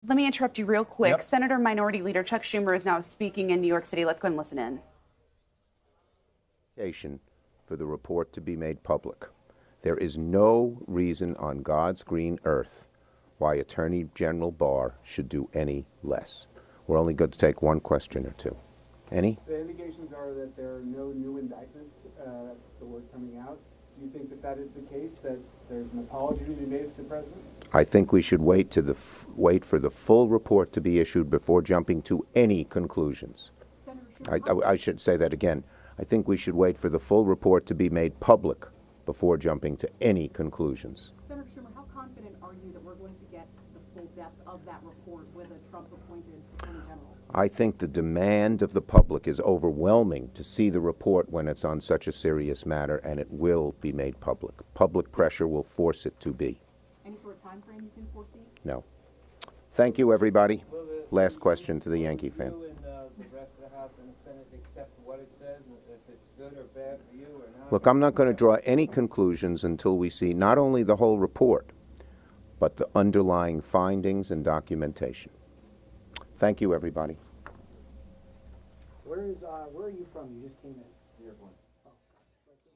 let me interrupt you real quick. Yep. Senator Minority Leader Chuck Schumer is now speaking in New York City. Let's go and listen in. For the report to be made public. There is no reason on God's green earth why Attorney General Barr should do any less. We're only going to take one question or two. Any? The indications are that there are no new indictments. That's the word coming out. Do you think that that is the case, that there's an apology to be made to the president? I think we should wait for the full report to be issued before jumping to any conclusions. I should say that again. I think we should wait for the full report to be made public before jumping to any conclusions. Senator Schumer, how confident are you that we're going to get the full depth of that report with a Trump-appointed Attorney General? I think the demand of the public is overwhelming to see the report when it's on such a serious matter, and it will be made public. Public pressure will force it to be. Any sort of time frame you can foresee? No. Thank you, everybody. Last question to the Yankee fan. The rest of the House and the Senate accept what it says, if it's good or bad for you or not? Look, I'm not going to draw any conclusions until we see not only the whole report, but the underlying findings and documentation. Thank you, everybody. Where are you from? You just came in.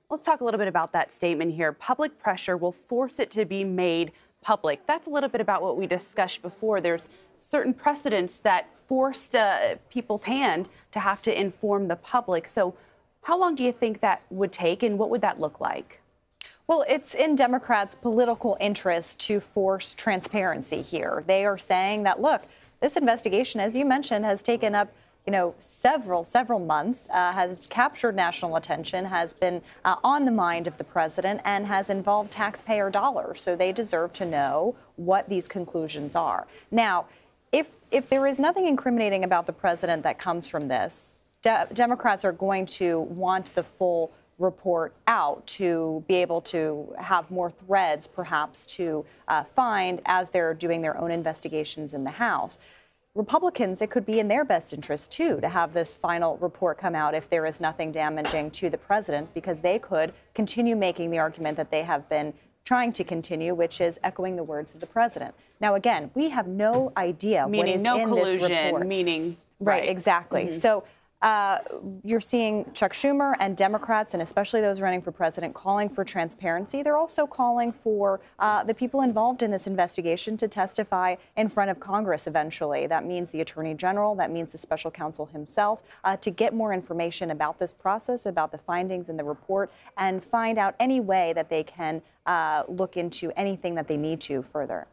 Let's talk a little bit about that statement here. Public pressure will force it to be made public. That's a little bit about what we discussed before. There's certain precedents that forced people's hand to have to inform the public. So how long do you think that would take, and what would that look like? Well, it's in Democrats' political interest to force transparency here. They are saying that, look, this investigation, as you mentioned, has taken up several months, has captured national attention, has been on the mind of the president, and has involved taxpayer dollars. So they deserve to know what these conclusions are. Now, if there is nothing incriminating about the president that comes from this, Democrats are going to want the full report out to be able to have more threads, perhaps, to find as they're doing their own investigations in the House. Republicans, it could be in their best interest, too, to have this final report come out if there is nothing damaging to the president, because they could continue making the argument that they have been trying to continue, which is echoing the words of the president. Now, again, we have no idea what is no in collusion, this report. Meaning, right, exactly. Mm-hmm. So you're seeing Chuck Schumer and Democrats, and especially those running for president, calling for transparency. They're also calling for the people involved in this investigation to testify in front of Congress eventually. That means the Attorney General, that means the special counsel himself, to get more information about this process, about the findings in the report, and find out any way that they can look into anything that they need to further.